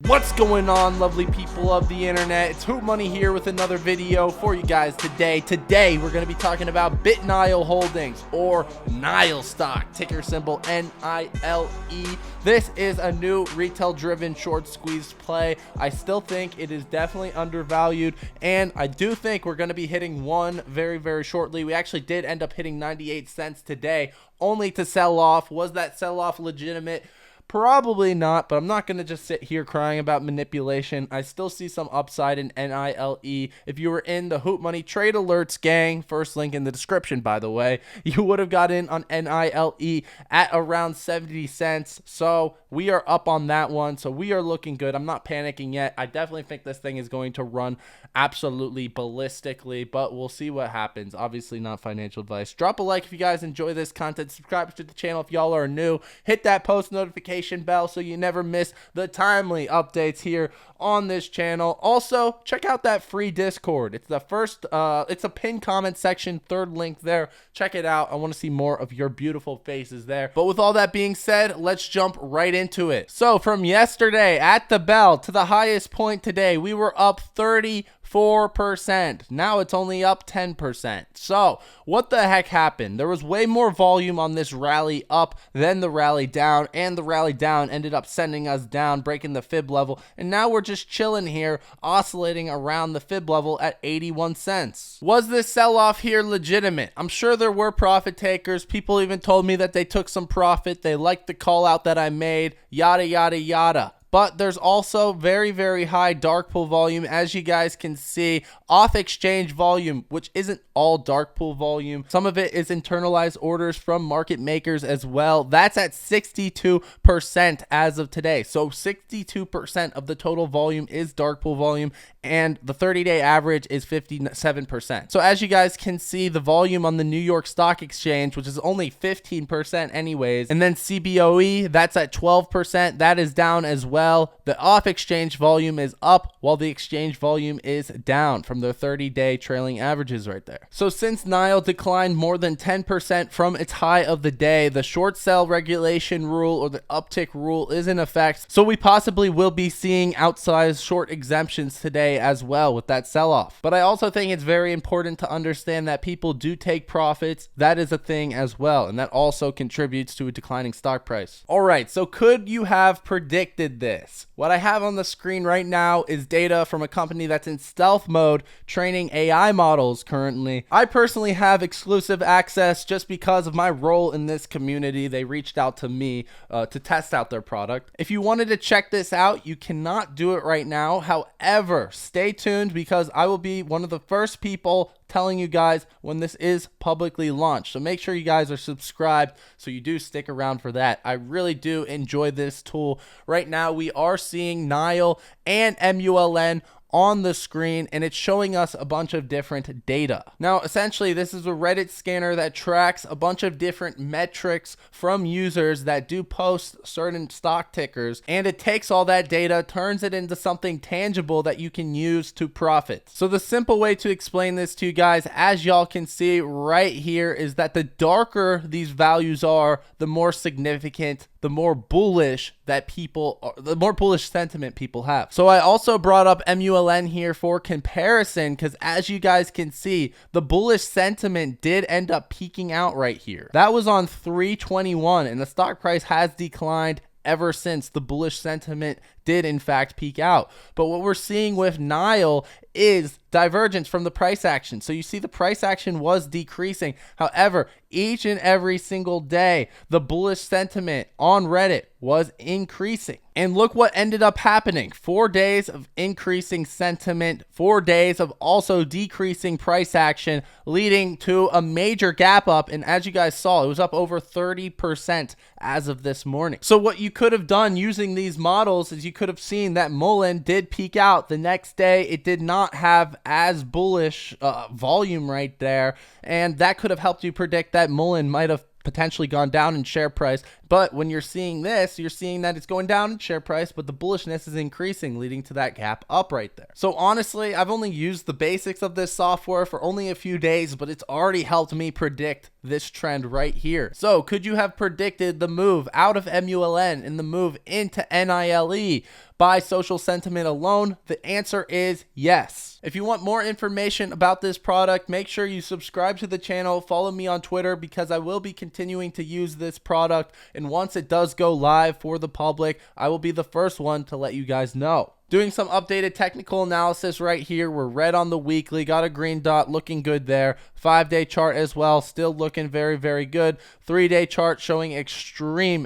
What's going on, lovely people of the internet? It's Hootmoney here with another video for you guys today. Today, we're going to be talking about Bitnile Holdings, or Nile stock, ticker symbol N-I-L-E. This is a new retail-driven short squeezed play. I still think it is definitely undervalued, and I do think we're going to be hitting one very, very shortly. We actually did end up hitting 98 cents today, only to sell off. Was that sell-off legitimate? Probably not, but I'm not going to just sit here crying about manipulation. I still see some upside in NILE. If you were in the Hootmoney Trade Alerts gang, first link in the description, by the way, you would have got in on NILE at around 70 cents. So we are up on that one. So we are looking good. I'm not panicking yet. I definitely think this thing is going to run absolutely ballistically, but we'll see what happens. Obviously not financial advice. Drop a like if you guys enjoy this content. Subscribe to the channel if y'all are new. Hit that post notification bell so you never miss the timely updates here on this channel. Also, check out that free Discord. It's the first it's a pinned comment section, third link there. Check it out. I want to see more of your beautiful faces there. But with all that being said, let's jump right into it. So from yesterday at the bell to the highest point today, we were up 34%. Now it's only up 10%. So what the heck happened? There was way more volume on this rally up than the rally down, and the rally down ended up sending us down, breaking the fib level, and now we're just chilling here, oscillating around the fib level at 81 cents. Was this sell-off here legitimate? I'm sure there were profit takers. People even told me that they took some profit. They liked the call out that I made, yada, yada, yada. But there's also very, very high dark pool volume, as you guys can see. Off exchange volume, which isn't all dark pool volume. Some of it is internalized orders from market makers as well. That's at 62% as of today. So 62% of the total volume is dark pool volume, and the 30-day average is 57%. So as you guys can see, the volume on the New York Stock Exchange, which is only 15% anyways, and then CBOE, that's at 12%. That is down as well. The off-exchange volume is up while the exchange volume is down from the 30-day trailing averages right there. So since Nile declined more than 10% from its high of the day, the short sell regulation rule, or the uptick rule, is in effect. So we possibly will be seeing outsized short exemptions today as well with that sell-off. But I also think it's very important to understand that people do take profits. That is a thing as well, and that also contributes to a declining stock price. All right, so could you have predicted this? What I have on the screen right now is data from a company that's in stealth mode training AI models currently. I personally have exclusive access just because of my role in this community. They reached out to me to test out their product. If you wanted to check this out, you cannot do it right now. However, stay tuned because I will be one of the first people telling you guys when this is publicly launched. So make sure you guys are subscribed so you do stick around for that. I really do enjoy this tool. Right now we are seeing Nile and MULN on the screen, and it's showing us a bunch of different data. Now, essentially, this is a Reddit scanner that tracks a bunch of different metrics from users that do post certain stock tickers, and it takes all that data, turns it into something tangible that you can use to profit. So the simple way to explain this to you guys, as y'all can see right here, is that the darker these values are, the more significant, the more bullish that people are, the more bullish sentiment people have. So I also brought up MULN here for comparison because, as you guys can see, the bullish sentiment did end up peaking out right here. That was on 321, and the stock price has declined ever since the bullish sentiment did in fact peak out. But what we're seeing with Nile is divergence from the price action. So you see the price action was decreasing. However, each and every single day, the bullish sentiment on Reddit was increasing. And look what ended up happening. 4 days of increasing sentiment, 4 days of also decreasing price action, leading to a major gap up. And as you guys saw, it was up over 30% as of this morning. So what you could have done using these models is you could have seen that muln did peak out. The next day, it did not have as bullish volume right there. And that could have helped you predict that muln might have potentially gone down in share price But when you're seeing this, you're seeing that it's going down in share price, but the bullishness is increasing, leading to that gap up right there. So honestly, I've only used the basics of this software for only a few days, but it's already helped me predict this trend right here. So could you have predicted the move out of MULN and the move into NILE by social sentiment alone? The answer is yes. If you want more information about this product, make sure you subscribe to the channel, follow me on Twitter, because I will be continuing to use this product, and once it does go live for the public, I will be the first one to let you guys know. Doing some updated technical analysis right here. We're red on the weekly, got a green dot, looking good there. 5-day chart as well, still looking very, very good. 3-day chart showing extreme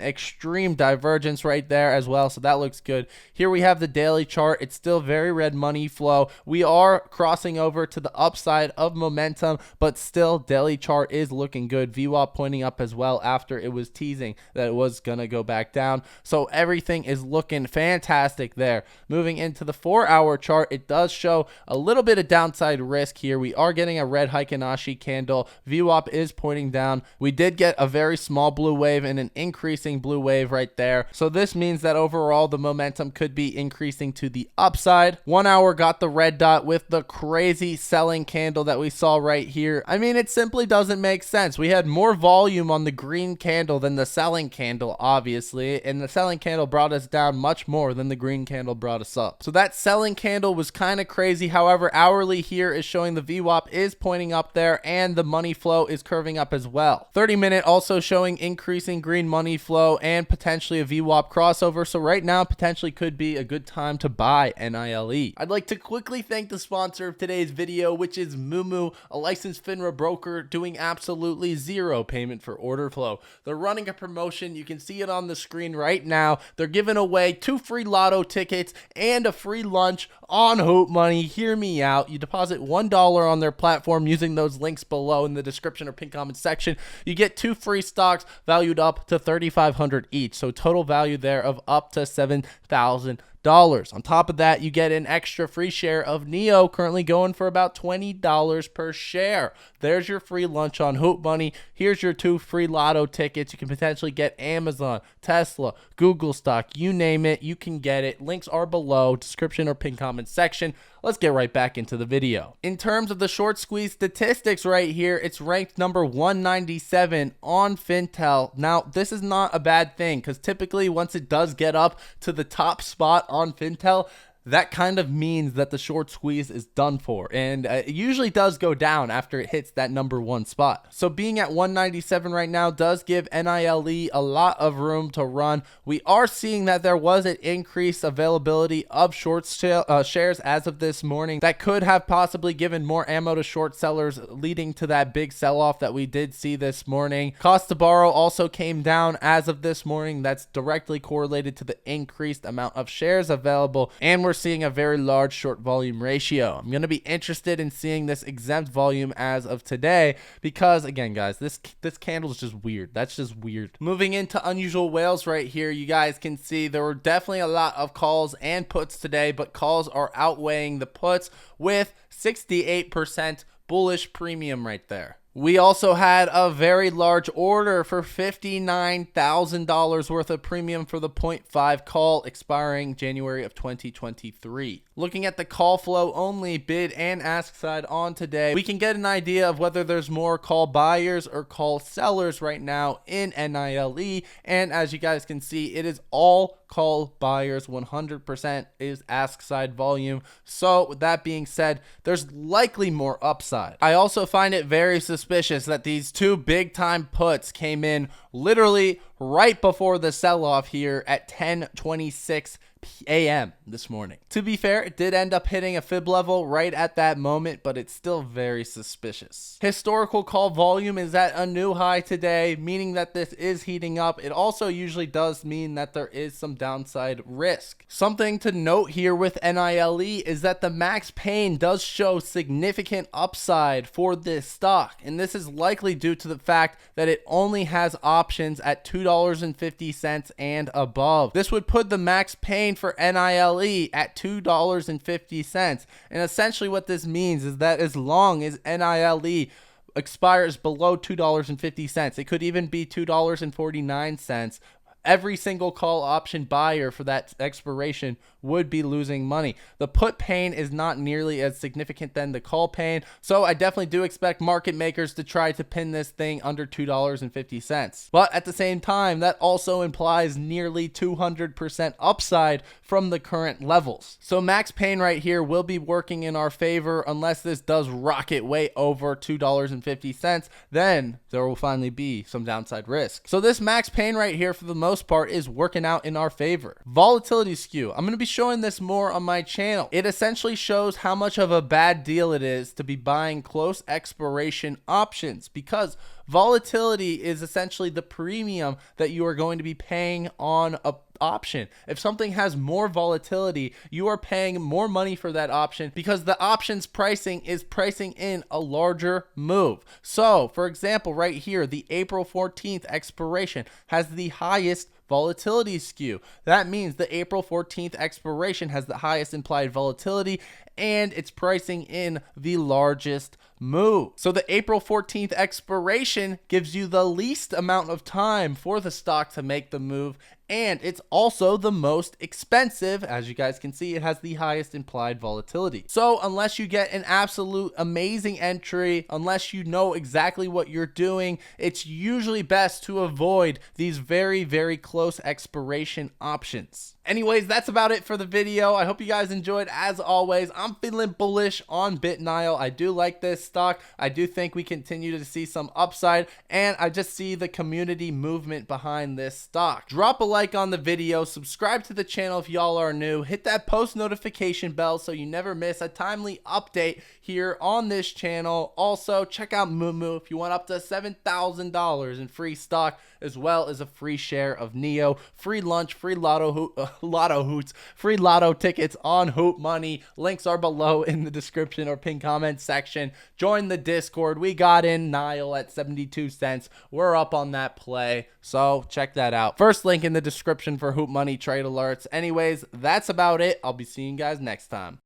divergence right there as well, so that looks good. Here we have the daily chart. It's still very red money flow. We are crossing over to the upside of momentum, but still daily chart is looking good. VWAP pointing up as well after it was teasing that it was gonna go back down. So everything is looking fantastic there. Moving into the 4-hour chart, it does show a little bit of downside risk here. We are getting a red Heikin-Ashi candle. VWAP is pointing down. We did get a very small blue wave and an increasing blue wave right there. So this means that overall the momentum could be increasing to the upside. 1 hour got the red dot with the crazy selling candle that we saw right here. I mean, it simply doesn't make sense. We had more volume on the green candle than the selling candle, obviously, and the selling candle brought us down much more than the green candle brought us up. So that selling candle was kind of crazy. However, hourly here is showing the VWAP is pointing up there and the money flow is curving up as well. 30-minute also showing increasing green money flow and potentially a VWAP crossover. So right now potentially could be a good time to buy NILE. I'd like to quickly thank the sponsor of today's video, which is Moomoo, a licensed FINRA broker doing absolutely zero payment for order flow. They're running a promotion. You can see it on the screen right now. They're giving away 2 free lotto tickets and a free lunch on Hootmoney. Hear me out. You deposit $1 on their platform using those links below in the description or pinned comment section. You get 2 free stocks valued up to $3,500 each. So total value there of up to $7,000. On top of that, you get an extra free share of NEO, currently going for about $20 per share. There's your free lunch on Hootmoney. Here's your 2 free lotto tickets. You can potentially get Amazon, Tesla, Google stock, you name it, you can get it. Links are below, description or pinned comment section. Let's get right back into the video. In terms of the short squeeze statistics right here, it's ranked number 197 on Fintel. Now, this is not a bad thing, because typically once it does get up to the top spot on Fintel, that kind of means that the short squeeze is done for, and it usually does go down after it hits that number 1 spot. So being at 197 right now does give NILE a lot of room to run. We are seeing that there was an increased availability of short shares as of this morning that could have possibly given more ammo to short sellers, leading to that big sell-off that we did see this morning. Cost to borrow also came down as of this morning. That's directly correlated to the increased amount of shares available, and we're seeing a very large short volume ratio. I'm going to be interested in seeing this exempt volume as of today, because again guys, this candle is just weird. That's just weird. Moving into unusual whales right here, you guys can see there were definitely a lot of calls and puts today, but calls are outweighing the puts with 68% bullish premium right there. We also had a very large order for $59,000 worth of premium for the 0.5 call expiring January of 2023. Looking at the call flow only, bid and ask side on today, we can get an idea of whether there's more call buyers or call sellers right now in NILE. And as you guys can see, it is all call buyers. 100% is ask side volume. So with that being said, there's likely more upside. I also find it very suspicious that these 2 big time puts came in literally right before the sell-off here at 10:26 a.m. this morning. To be fair, it did end up hitting a fib level right at that moment, but it's still very suspicious. Historical call volume is at a new high today, meaning that this is heating up. It also usually does mean that there is some downside risk. Something to note here with NILE is that the max pain does show significant upside for this stock, and this is likely due to the fact that it only has options at $2.50 and above. This would put the max pain for NILE at $2.50, and essentially what this means is that as long as NILE expires below $2.50. It could even be $2.49. Every single call option buyer for that expiration would be losing money. The put pain is not nearly as significant than the call pain, so I definitely do expect market makers to try to pin this thing under $2.50. But at the same time, that also implies nearly 200% upside from the current levels. So max pain right here will be working in our favor unless this does rocket way over $2.50. Then there will finally be some downside risk. So this max pain right here, for the most part, is working out in our favor. Volatility skew. I'm going to be showing this more on my channel. It essentially shows how much of a bad deal it is to be buying close expiration options, because volatility is essentially the premium that you are going to be paying on a option. If something has more volatility, you are paying more money for that option because the option's pricing is pricing in a larger move. So, for example, right here, the April 14th expiration has the highest volatility skew. That means the April 14th expiration has the highest implied volatility, and it's pricing in the largest move. So the April 14th expiration gives you the least amount of time for the stock to make the move, and it's also the most expensive. As you guys can see, it has the highest implied volatility. So unless you get an absolute amazing entry, unless you know exactly what you're doing, it's usually best to avoid these very, very close expiration options. Anyways, that's about it for the video. I hope you guys enjoyed. As always, I'm feeling bullish on Bitnile. I do like this stock. I do think we continue to see some upside, and I just see the community movement behind this stock. Drop a like on the video, subscribe to the channel if y'all are new, hit that post notification bell so you never miss a timely update here on this channel. Also, check out Moomoo if you want up to $7,000 in free stock, as well as a free share of Neo, free lunch, free lotto hoots, free lotto tickets on Hootmoney. Links are below in the description or pinned comment section. Join the Discord. We got in Nile at 72 cents. We're up on that play, so check that out. First link in the description for Hootmoney trade alerts. Anyways, that's about it. I'll be seeing you guys next time.